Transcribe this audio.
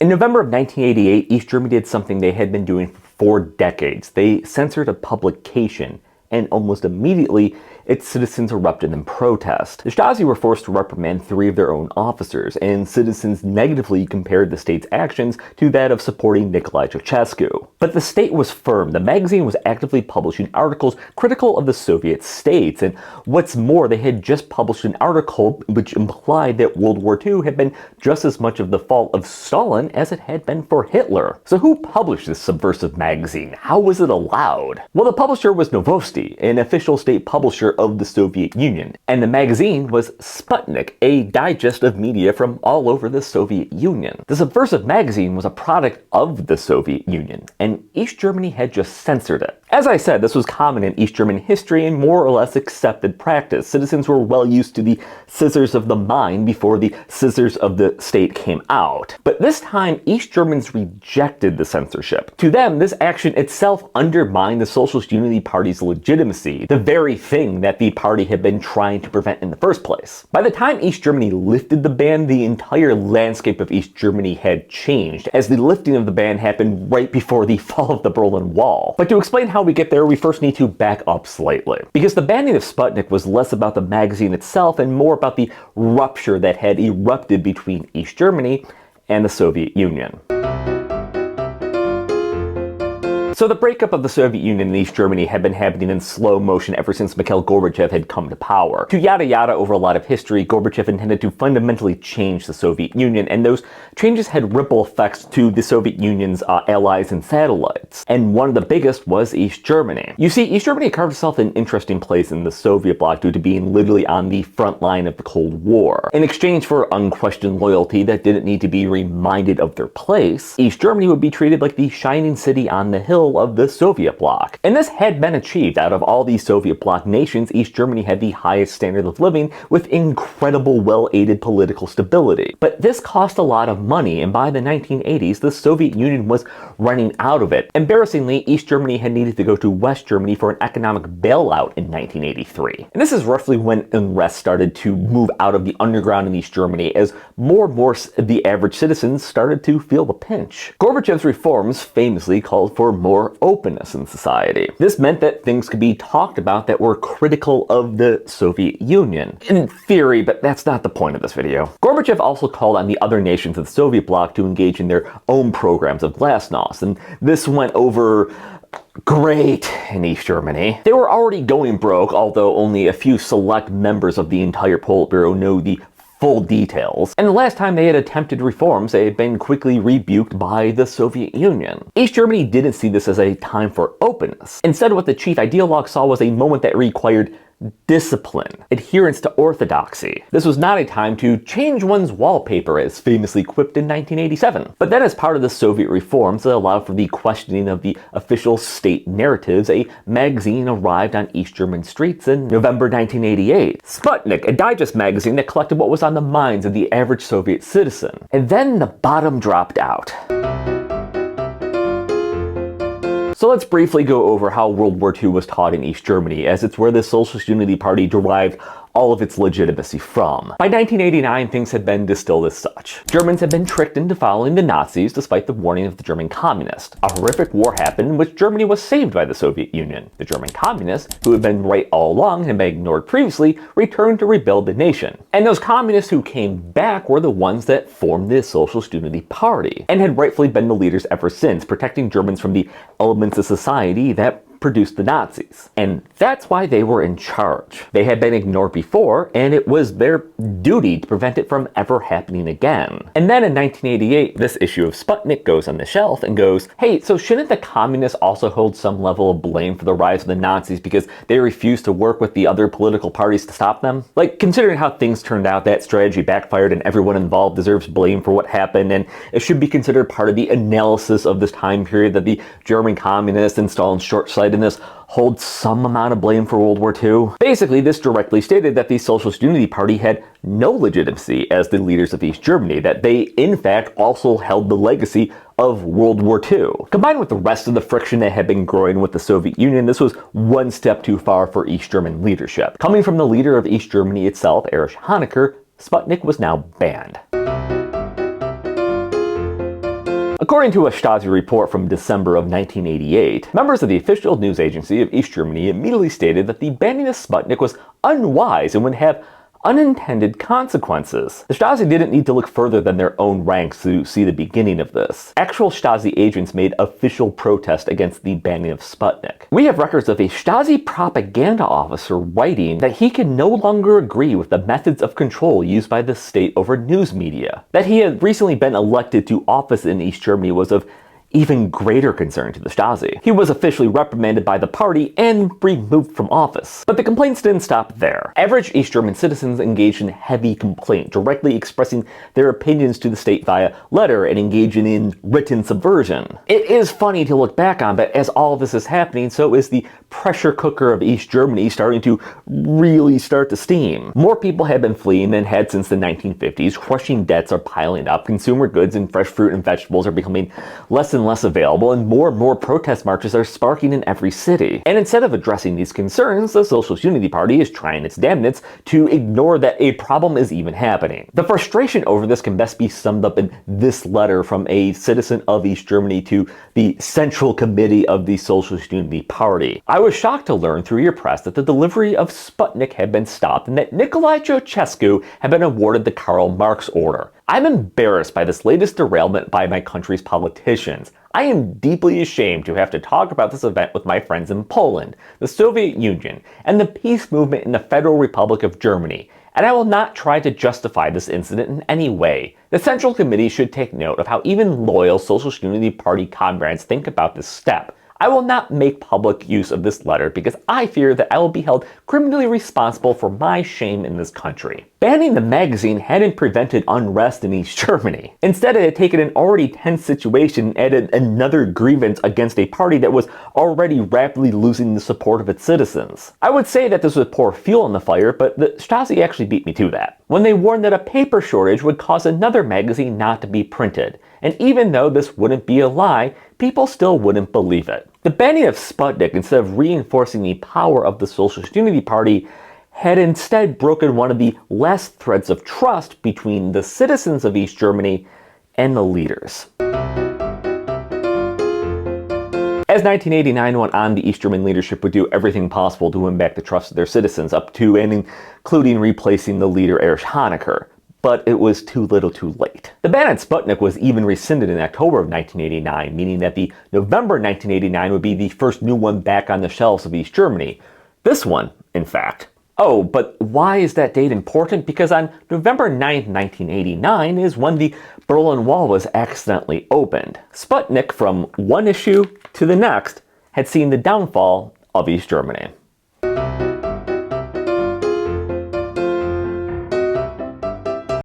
In November of 1988, East Germany did something they had been doing for decades. They censored a publication, and almost immediately, its citizens erupted in protest. The Stasi were forced to reprimand 3 of their own officers, and citizens negatively compared the state's actions to that of supporting Nicolae Ceausescu. But the state was firm. The magazine was actively publishing articles critical of the Soviet states, and what's more, they had just published an article which implied that World War II had been just as much of the fault of Stalin as it had been for Hitler. So who published this subversive magazine? How was it allowed? Well, the publisher was Novosti, an official state publisher of the Soviet Union, and the magazine was Sputnik, a digest of media from all over the Soviet Union. The subversive magazine was a product of the Soviet Union, and East Germany had just censored it. As I said, this was common in East German history and more or less accepted practice. Citizens were well used to the scissors of the mind before the scissors of the state came out. But this time, East Germans rejected the censorship. To them, this action itself undermined the Socialist Unity Party's legitimacy, the very thing that the party had been trying to prevent in the first place. By the time East Germany lifted the ban, the entire landscape of East Germany had changed, as the lifting of the ban happened right before the fall of the Berlin Wall. But to explain how we get there, we first need to back up slightly. Because the banning of Sputnik was less about the magazine itself and more about the rupture that had erupted between East Germany and the Soviet Union. So the breakup of the Soviet Union and East Germany had been happening in slow motion ever since Mikhail Gorbachev had come to power. To yada yada over a lot of history, Gorbachev intended to fundamentally change the Soviet Union, and those changes had ripple effects to the Soviet Union's allies and satellites. And one of the biggest was East Germany. You see, East Germany carved itself an interesting place in the Soviet bloc due to being literally on the front line of the Cold War. In exchange for unquestioned loyalty that didn't need to be reminded of their place, East Germany would be treated like the shining city on the hill of the Soviet bloc. And this had been achieved. Out of all the Soviet bloc nations, East Germany had the highest standard of living with incredible well-aided political stability. But this cost a lot of money, and by the 1980s, the Soviet Union was running out of it. Embarrassingly, East Germany had needed to go to West Germany for an economic bailout in 1983. And this is roughly when unrest started to move out of the underground in East Germany, as more and more the average citizens started to feel the pinch. Gorbachev's reforms famously called for more openness in society. This meant that things could be talked about that were critical of the Soviet Union. In theory, but that's not the point of this video. Gorbachev also called on the other nations of the Soviet bloc to engage in their own programs of glasnost, and this went over great in East Germany. They were already going broke, although only a few select members of the entire Politburo know the full details, and the last time they had attempted reforms, they had been quickly rebuked by the Soviet Union. East Germany didn't see this as a time for openness. Instead, what the chief ideologue saw was a moment that required discipline, adherence to orthodoxy. This was not a time to change one's wallpaper, as famously quipped in 1987. But then, as part of the Soviet reforms that allowed for the questioning of the official state narratives, a magazine arrived on East German streets in November 1988. Sputnik, a digest magazine that collected what was on the minds of the average Soviet citizen. And then the bottom dropped out. So let's briefly go over how World War II was taught in East Germany, as it's where the Socialist Unity Party derived all of its legitimacy from. By 1989, things had been distilled as such. Germans had been tricked into following the Nazis despite the warning of the German communists. A horrific war happened in which Germany was saved by the Soviet Union. The German communists, who had been right all along and had been ignored previously, returned to rebuild the nation. And those communists who came back were the ones that formed the Socialist Unity Party, and had rightfully been the leaders ever since, protecting Germans from the elements of society that produced the Nazis. And that's why they were in charge. They had been ignored before, and it was their duty to prevent it from ever happening again. And then in 1988, this issue of Sputnik goes on the shelf and goes, hey, so shouldn't the communists also hold some level of blame for the rise of the Nazis because they refused to work with the other political parties to stop them? Like, considering how things turned out, that strategy backfired and everyone involved deserves blame for what happened, and it should be considered part of the analysis of this time period that the German communists and Stalin's short-sightedness hold some amount of blame for World War II. Basically, this directly stated that the Socialist Unity Party had no legitimacy as the leaders of East Germany, that they, in fact, also held the legacy of World War II. Combined with the rest of the friction that had been growing with the Soviet Union, this was one step too far for East German leadership. Coming from the leader of East Germany itself, Erich Honecker, Sputnik was now banned. According to a Stasi report from December of 1988, members of the official news agency of East Germany immediately stated that the banning of Sputnik was unwise and would have unintended consequences. The Stasi didn't need to look further than their own ranks to see the beginning of this. Actual Stasi agents made official protest against the banning of Sputnik. We have records of a Stasi propaganda officer writing that he can no longer agree with the methods of control used by the state over news media. That he had recently been elected to office in East Germany was of even greater concern to the Stasi. He was officially reprimanded by the party and removed from office. But the complaints didn't stop there. Average East German citizens engaged in heavy complaint, directly expressing their opinions to the state via letter and engaging in written subversion. It is funny to look back on, but as all of this is happening, so is the pressure cooker of East Germany starting to really start to steam. More people have been fleeing than had since the 1950s, crushing debts are piling up, consumer goods and fresh fruit and vegetables are becoming less and less available, and more protest marches are sparking in every city. And instead of addressing these concerns, the Socialist Unity Party is trying its damnedest to ignore that a problem is even happening. The frustration over this can best be summed up in this letter from a citizen of East Germany to the Central Committee of the Socialist Unity Party. I was shocked to learn through your press that the delivery of Sputnik had been stopped and that Nicolae Ceausescu had been awarded the Karl Marx Order. I'm embarrassed by this latest derailment by my country's politicians. I am deeply ashamed to have to talk about this event with my friends in Poland, the Soviet Union, and the peace movement in the Federal Republic of Germany, and I will not try to justify this incident in any way. The Central Committee should take note of how even loyal Socialist Unity Party comrades think about this step. I will not make public use of this letter because I fear that I will be held criminally responsible for my shame in this country. Banning the magazine hadn't prevented unrest in East Germany. Instead, it had taken an already tense situation and added another grievance against a party that was already rapidly losing the support of its citizens. I would say that this would pour fuel on the fire, but the Stasi actually beat me to that, when they warned that a paper shortage would cause another magazine not to be printed. And even though this wouldn't be a lie, people still wouldn't believe it. The banning of Sputnik, instead of reinforcing the power of the Socialist Unity Party, had instead broken one of the last threads of trust between the citizens of East Germany and the leaders. As 1989 went on, the East German leadership would do everything possible to win back the trust of their citizens, up to and including replacing the leader Erich Honecker. But it was too little too late. The ban on Sputnik was even rescinded in October of 1989, meaning that the November 1989 would be the first new one back on the shelves of East Germany. This one, in fact. Oh, but why is that date important? Because on November 9, 1989 is when the Berlin Wall was accidentally opened. Sputnik, from one issue to the next, had seen the downfall of East Germany.